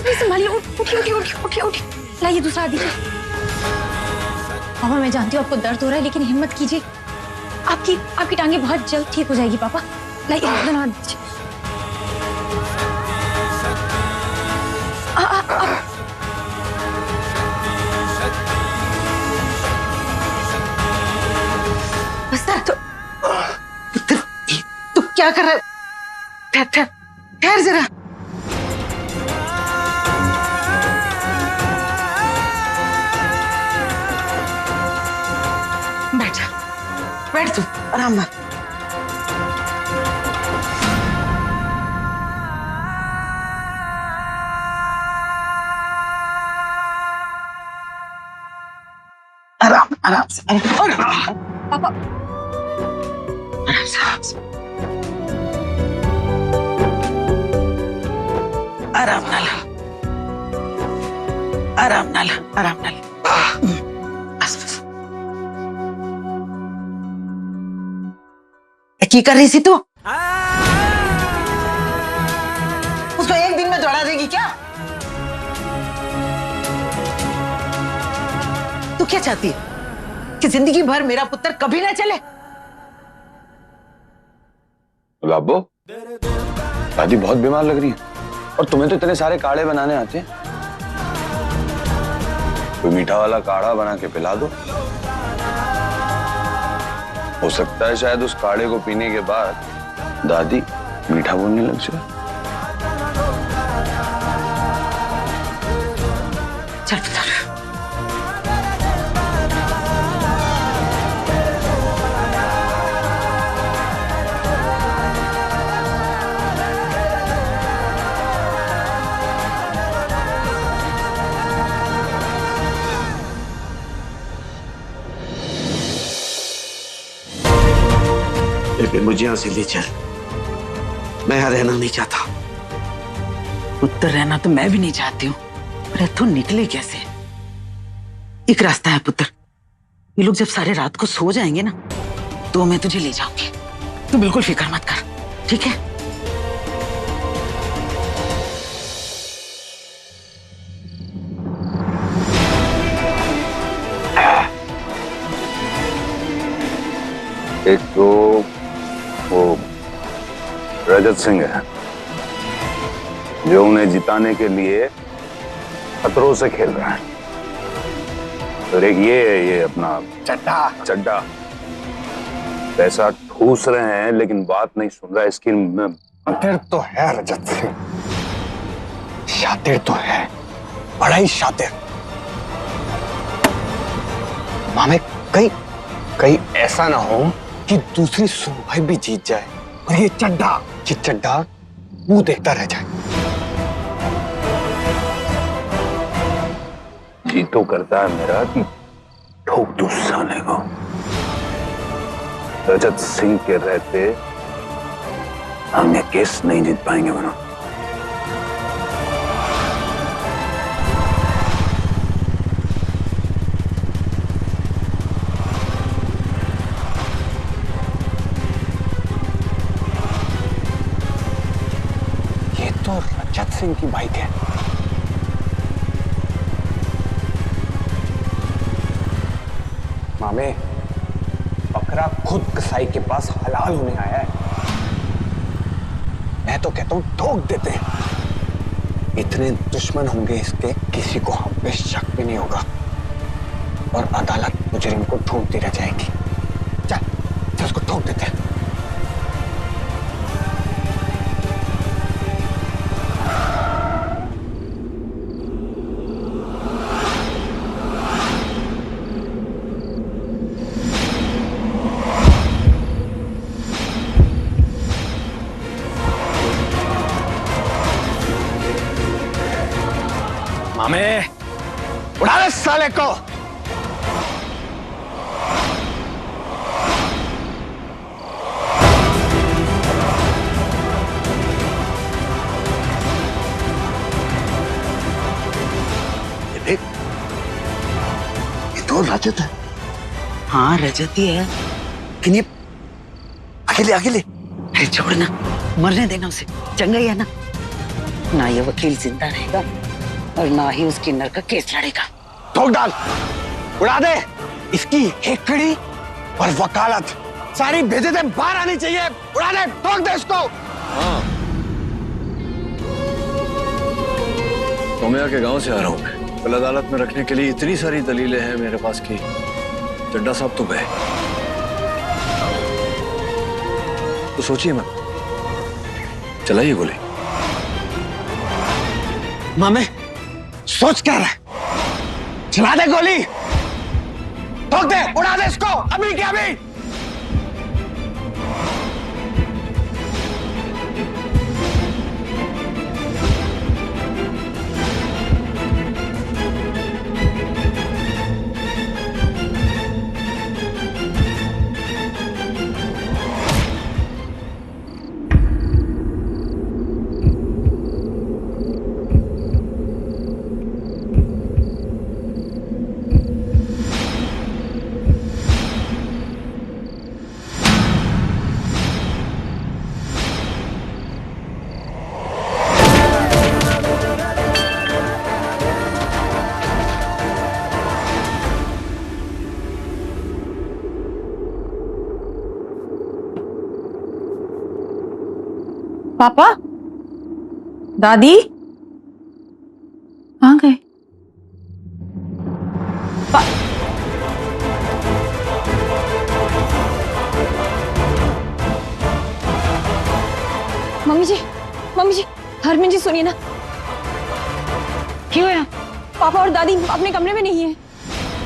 नहीं संभालिए, उठिए उठिए उठिए उठिए उठिए, लाइए दूसरा हाथ दीजिए। पापा मैं जानती हूँ आपको दर्द हो रहा है, लेकिन हिम्मत कीजिए, आपकी आपकी टांगे बहुत जल्द ठीक हो जाएगी। पापा लाइए दोनों हाथ दीजिए। पुत्र तू क्या कर रहा है? ठहर ठहर ठहर जरा। बैठ बैठ तू आराम में। आराम आराम से पापा आराम नाला आराम नाला आराम नाला। बस बस की कर रही थी तू? उसको एक दिन में दौड़ा देगी क्या? तू क्या चाहती है कि जिंदगी भर मेरा पुत्र कभी ना चले? बाबू दादी बहुत बीमार लग रही है और तुम्हें तो इतने सारे काढ़े बनाने आते हैं, कोई मीठा वाला काढ़ा बना के पिला दो। हो सकता है शायद उस काढ़े को पीने के बाद दादी मीठा बोलने लग जाए। चल पुत्र। बेबे मुझे यहां से ले चल, मैं यहां रहना नहीं चाहता। पुत्र रहना तो मैं भी नहीं चाहती हूँ, पर इत्थों निकले कैसे? एक रास्ता है पुत्र, ये लोग जब सारे रात को सो जाएंगे ना तो मैं तुझे ले जाऊंगी। तू बिल्कुल फिक्र मत कर, ठीक है? एक तो वो रजत सिंह है जो उन्हें जिताने के लिए खतरों से खेल रहा है, और एक ये है, ये अपना चड्ढा चड्ढा पैसा ठूस रहे हैं लेकिन बात नहीं सुन रहा है। इसकी शातिर तो है रजत सिंह, शातिर तो है, बड़ा ही शातिर। मामे कहीं कहीं ऐसा ना हो कि दूसरी सुनवाई भी जीत जाए और ये चड्ढा मुंह देखता रह जाए। जी तो करता है मेरा कि ठोक दूं साले को। रजत सिंह के रहते हम ये केस नहीं जीत पाएंगे बना। ये तो रजत सिंह की बाइक है। मामे बकरा खुद कसाई के पास हलाल होने आया है। मैं तो कहता हूं ठोक देते हैं। इतने दुश्मन होंगे इसके, किसी को हम पे शक भी नहीं होगा और अदालत मुजरिम को ढूंढती रह जाएगी। चल उसको ठोक देते हैं। मामे उड़ा दे साले को। ये तो रजत है। हाँ रजत ही है, लेकिन ये अकेले अकेले अरे छोड़ना, मरने देना उसे, चंगा ही है ना। ना ये वकील जिंदा रहेगा और ना ही उसकी नर का केस लड़ेगा। ठोक डाल, उड़ा दे। इसकी हेकड़ी और वकालत सारी भेजे से बाहर आनी चाहिए। उड़ा दे, ठोक दे इसको। हाँ, सोम्या के गांव से आ रहा हूं मैं। कल अदालत में रखने के लिए इतनी सारी दलीलें हैं मेरे पास की चड्डा साहब तो गए। तो सोचिए मत, चलाइए गोली। मामे सोच क्या रहा है? चला दे गोली, ठोक दे, उड़ा दे इसको अभी के अभी। पापा, दादी कहाँ गए? मम्मी जी, हरमन जी सुनिए ना। क्यों है? पापा और दादी अपने कमरे में नहीं है।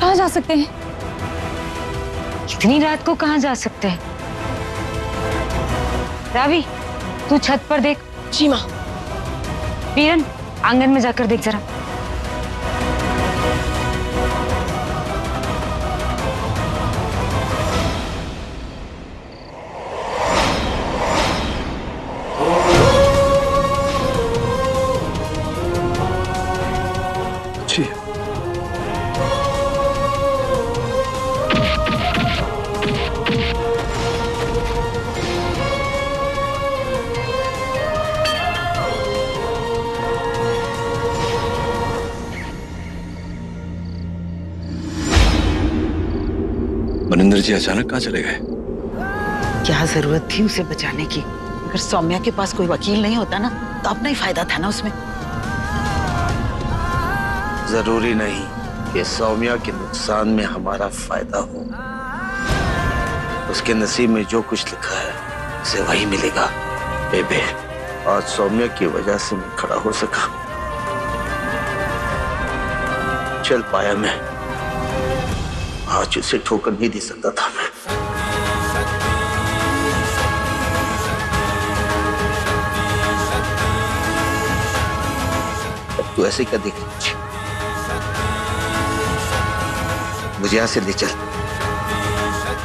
कहाँ जा सकते हैं? इतनी रात को कहाँ जा सकते हैं? रावी, तू छत पर देख। जी माँ। बीरन, आंगन में जाकर देख जरा। अच्छी है। मनिंदर जी अचानक कहाँ चले गए? क्या जरूरत थी उसे बचाने की? अगर सौम्या के पास कोई वकील नहीं होता ना तो अपना ही फायदा था ना उसमें। जरूरी नहीं कि सौम्या के नुकसान में हमारा फायदा हो। उसके नसीब में जो कुछ लिखा है उसे वही मिलेगा। बेबे, आज सौम्या की वजह से मैं खड़ा हो सका, चल पाया मैं। आज उसे ठोकर नहीं दे सकता था मैं। अब तू ऐसे क्या देख रही? मुझे यहां से ले चल,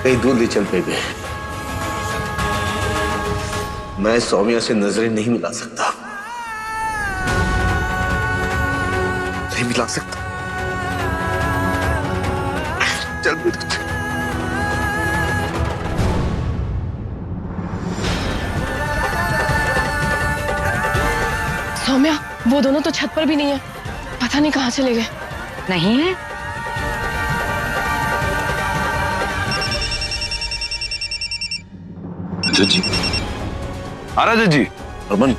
कहीं दूर ले चल बेबे। मैं सौम्या से नजरें नहीं मिला सकता, नहीं मिला सकता। चल बेबे, चल। सौम्या, वो दोनों तो छत पर भी नहीं है। पता नहीं कहाँ चले गए। नहीं है? रजत जी। हाँ रजत जी। अमन,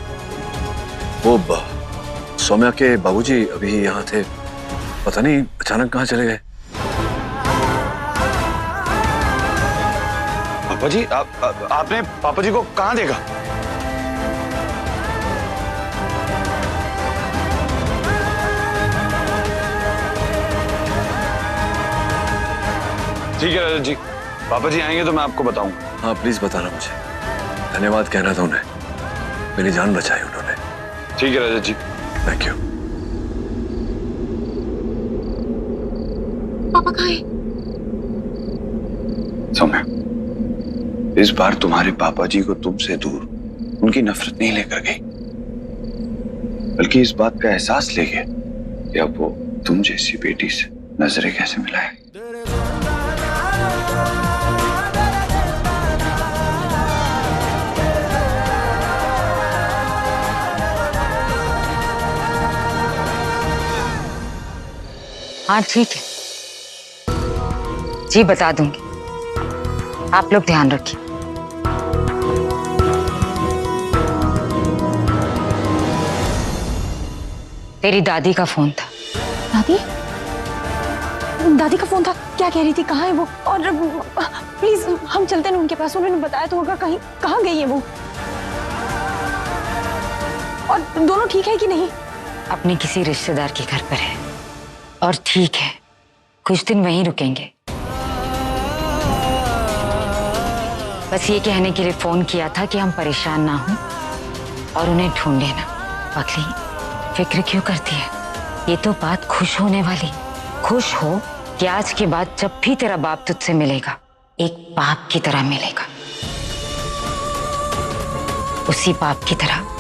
वो सौम्या के बाबूजी अभी यहाँ थे, पता नहीं अचानक कहाँ चले गए। पापा जी, आपने पापा जी को कहाँ देखा? ठीक है रजत जी, पापा जी आएंगे तो मैं आपको बताऊंगा। हाँ प्लीज बताना मुझे। धन्यवाद कहना था उन्हें, मेरी जान बचाई उन्होंने। ठीक है रजत जी। Thank you. पापा कहाँ है? सौम्या, इस बार तुम्हारे पापा जी को तुमसे दूर उनकी नफरत नहीं लेकर गई, बल्कि इस बात का एहसास ले गए कि अब वो तुम जैसी बेटी से नजरें कैसे मिलाएंगे। हाँ ठीक है जी, बता दूंगी। आप लोग ध्यान रखिए। तेरी दादी का फोन था। दादी? दादी का फोन था? क्या कह रही थी? कहाँ है वो? और प्लीज हम चलते हैं उनके पास, उन्होंने बताया तो होगा कहीं। कहाँ गई है वो? और दोनों ठीक है कि नहीं? अपने किसी रिश्तेदार के घर पर है और ठीक है, कुछ दिन वहीं रुकेंगे। बस ये कहने के लिए फोन किया था कि हम परेशान ना हों और उन्हें ढूंढे ना। पगली, फिक्र क्यों करती है? ये तो बात खुश होने वाली। खुश हो कि आज के बाद जब भी तेरा बाप तुझसे मिलेगा, एक बाप की तरह मिलेगा, उसी बाप की तरह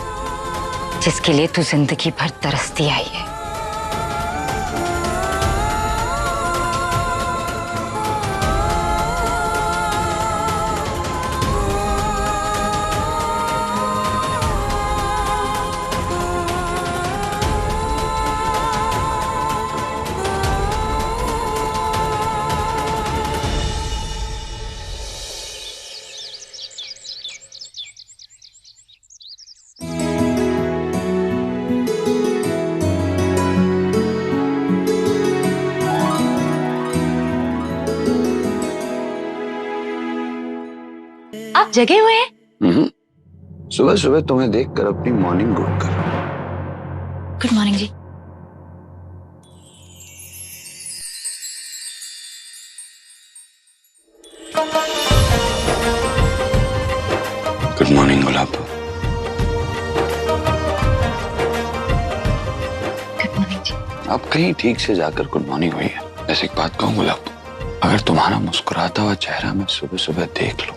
जिसके लिए तू जिंदगी भर तरसती आई है। आप जगे हुए हैं? सुबह सुबह तुम्हें देखकर अपनी मॉर्निंग गुड कर। गुड मॉर्निंग जी। गुड मॉर्निंग गुलाब। गुड मॉर्निंग जी। अब कहीं ठीक से जाकर गुड मॉर्निंग हुई है। ऐसी एक बात कहूँ गुलाब, अगर तुम्हारा मुस्कुराता हुआ चेहरा मैं सुबह सुबह देख लूं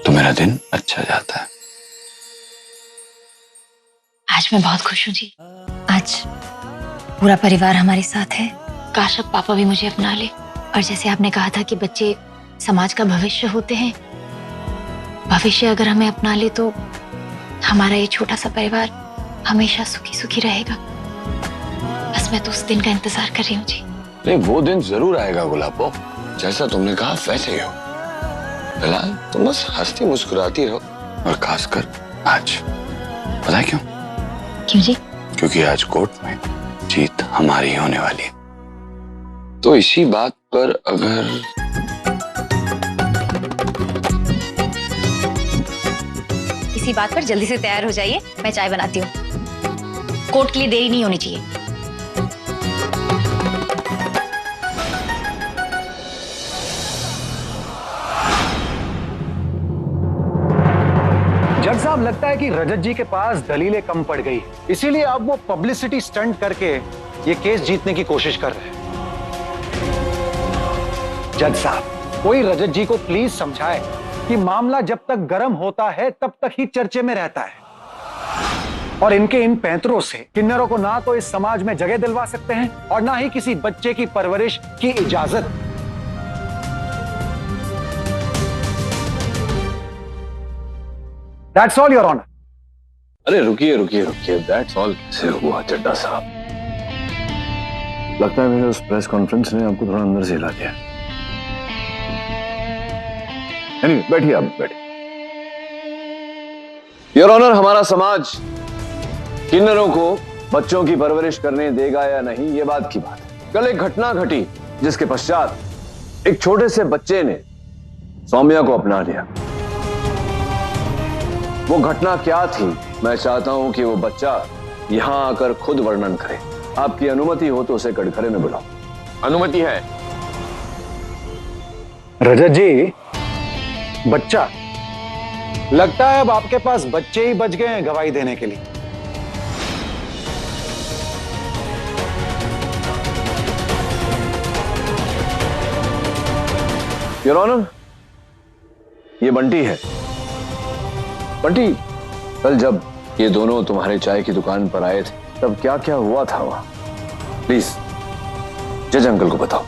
तो मेरा दिन अच्छा जाता है। आज मैं बहुत खुश हूँ जी। आज पूरा परिवार हमारे साथ है। काश अब पापा भी मुझे अपना ले। और जैसे आपने कहा था कि बच्चे समाज का भविष्य होते हैं, भविष्य अगर हमें अपना ले तो हमारा ये छोटा सा परिवार हमेशा सुखी सुखी रहेगा। बस मैं तो उस दिन का इंतजार कर रही हूँ जी। नहीं, वो दिन जरूर आएगा गुलाबो, जैसा तुमने कहा वैसे ही हो। फिलहाल तुम बस हंसती मुस्कुराती रहो, और खासकर आज। पता है क्यों? क्यों जी? क्योंकि आज कोर्ट में जीत हमारी होने वाली है। तो इसी बात पर अगर इसी बात पर जल्दी से तैयार हो जाइए, मैं चाय बनाती हूँ। कोर्ट के लिए देरी नहीं होनी चाहिए। जज साहब, लगता है कि रजत जी के पास दलीलें कम पड़ गई, इसीलिए अब वो पब्लिसिटी स्टंट करके ये केस जीतने की कोशिश कर रहे हैं। जज साहब, कोई रजत जी को प्लीज समझाए कि मामला जब तक गर्म होता है तब तक ही चर्चे में रहता है, और इनके इन पैंतरों से किन्नरों को ना तो इस समाज में जगह दिलवा सकते हैं और ना ही किसी बच्चे की परवरिश की इजाजत। That's all, Your Honor. अरे रुकिए रुकिए रुकिए, दैट्स ऑल कैसे हुआ चड्डा साहब? लगता है मेरे उस प्रेस कॉन्फ्रेंस ने आपको थोड़ा अंदर से हिला दिया। Anyway, बैठिए आप, बैठिए। योर ऑनर, हमारा समाज किन्नरों को बच्चों की परवरिश करने देगा या नहीं, ये बात की बात है। कल एक घटना घटी जिसके पश्चात एक छोटे से बच्चे ने सौम्या को अपना लिया। वो घटना क्या थी, मैं चाहता हूं कि वो बच्चा यहां आकर खुद वर्णन करे। आपकी अनुमति हो तो उसे कटघरे में बुलाओ। अनुमति है। रजत जी, बच्चा? लगता है अब आपके पास बच्चे ही बच गए हैं गवाही देने के लिए। योर ऑनर, ये बंटी है। बंटी, कल जब ये दोनों तुम्हारे चाय की दुकान पर आए थे तब क्या क्या हुआ था वहां? प्लीज जज अंकल को बताओ।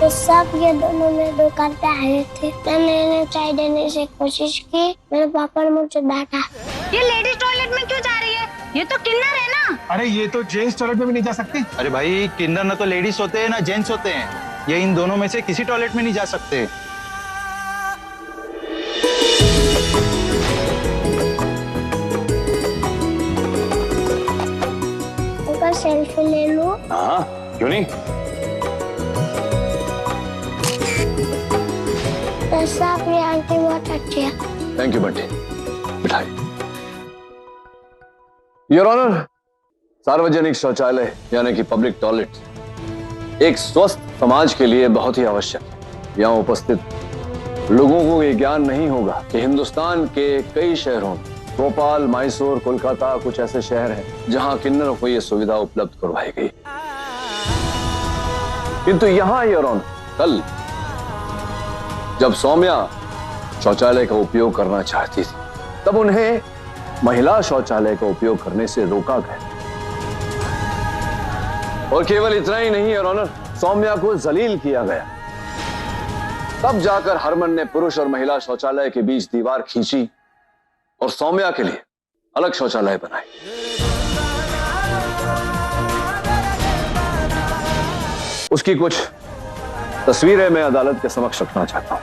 तो सब ये दोनों मेरे दुकान पे आए थे। मैंने इन्हें चाय देने की कोशिश की, मेरे पापा ने मुझे डांटा। ये लेडीज टॉयलेट में क्यों जा रही है? ये तो किन्नर है ना। अरे ये तो जेंट्स टॉयलेट में भी नहीं जा सकते। अरे भाई किन्नर ना तो लेडीज होते हैं ना जेंट्स होते हैं, ये इन दोनों में से किसी टॉयलेट में नहीं जा सकते। सेल्फी ले लो। हाँ क्यों नहीं। साहब ये आंटी बहुत अच्छी है। थैंक यू बंटी, बिठाइए। योर ऑनर, सार्वजनिक शौचालय यानी कि पब्लिक टॉयलेट एक स्वस्थ समाज के लिए बहुत ही आवश्यक है। यहाँ उपस्थित लोगों को ये ज्ञान नहीं होगा कि हिंदुस्तान के कई शहरों में, भोपाल, मैसूर, कोलकाता, कुछ ऐसे शहर हैं जहां किन्नरों को यह सुविधा उपलब्ध करवाई गई। किंतु यहां योर ऑनर, कल जब सौम्या शौचालय का उपयोग करना चाहती थी, तब उन्हें महिला शौचालय का उपयोग करने से रोका गया। और केवल इतना ही नहीं योर ऑनर, सौम्या को जलील किया गया। तब जाकर हरमन ने पुरुष और महिला शौचालय के बीच दीवार खींची और सौम्या के लिए अलग शौचालय बनाए। उसकी कुछ तस्वीरें मैं अदालत के समक्ष रखना चाहता हूं।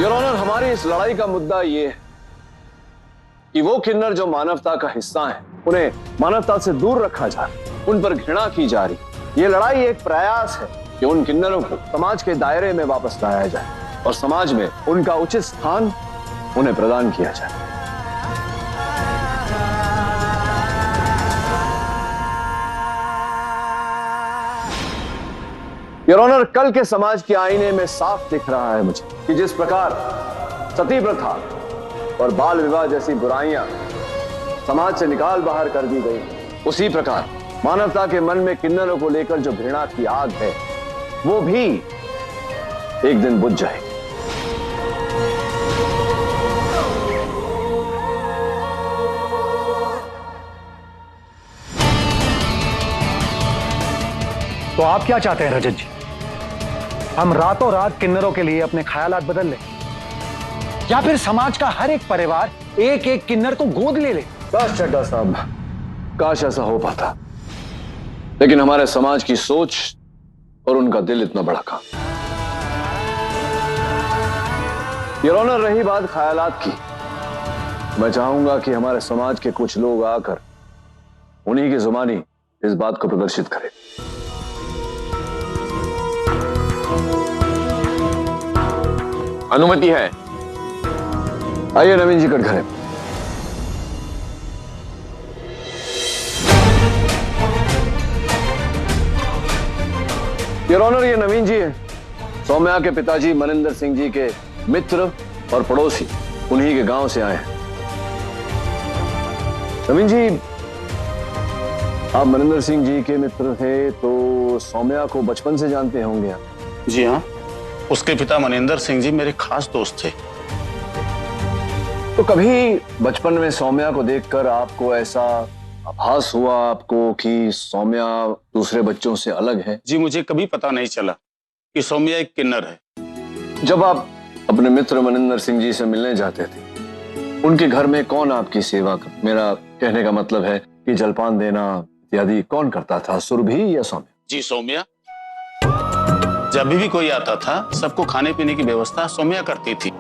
योर ऑनर, हमारी इस लड़ाई का मुद्दा यह है कि वो किन्नर जो मानवता का हिस्सा हैं, उन्हें मानवता से दूर रखा जा रहा, उन पर घृणा की जा रही। ये लड़ाई एक प्रयास है कि उन किन्नरों को समाज के दायरे में वापस लाया जाए और समाज में उनका उचित स्थान उन्हें प्रदान किया जाए। योर ऑनर, कल के समाज के आईने में साफ दिख रहा है मुझे कि जिस प्रकार सती प्रथा और बाल विवाह जैसी बुराइयां समाज से निकाल बाहर कर दी गई, उसी प्रकार मानवता के मन में किन्नरों को लेकर जो घृणा की आग है, वो भी एक दिन बुझ जाएगी। तो आप क्या चाहते हैं रजत जी? हम रातों रात किन्नरों के लिए अपने ख्यालात बदल लें, या फिर समाज का हर एक परिवार एक एक किन्नर को गोद ले ले? काश चड्ढा साहब, काश ऐसा हो पाता, लेकिन हमारे समाज की सोच और उनका दिल इतना बड़ा काम। योर ऑनर, रही बात ख्यालात की, मैं चाहूंगा कि हमारे समाज के कुछ लोग आकर उन्हीं की जुबानी इस बात को प्रदर्शित करें। अनुमति है। आइए नवीन जी कटघरे। योर ऑनर, ये नवीन जी है, सौम्या के पिताजी मनिंदर सिंह जी के मित्र और पड़ोसी, उन्हीं के गांव से आए हैं। नवीन जी, आप मनिंदर सिंह जी के मित्र थे तो सौम्या को बचपन से जानते होंगे आप? जी हाँ, उसके पिता मनिंदर सिंह जी मेरे खास दोस्त थे। तो कभी बचपन में सौम्या को देखकर आपको ऐसा आभास हुआ आपको कि सौम्या दूसरे बच्चों से अलग है? जी मुझे कभी पता नहीं चला कि सौम्या एक किन्नर है। जब आप अपने मित्र मनिंदर सिंह जी से मिलने जाते थे, उनके घर में कौन आपकी सेवा कर, मेरा कहने का मतलब है कि जलपान देना इत्यादि कौन करता था, सुरभि या सौम्या? जी सौम्या। जब भी कोई आता था सबको खाने पीने की व्यवस्था सौम्या करती थी।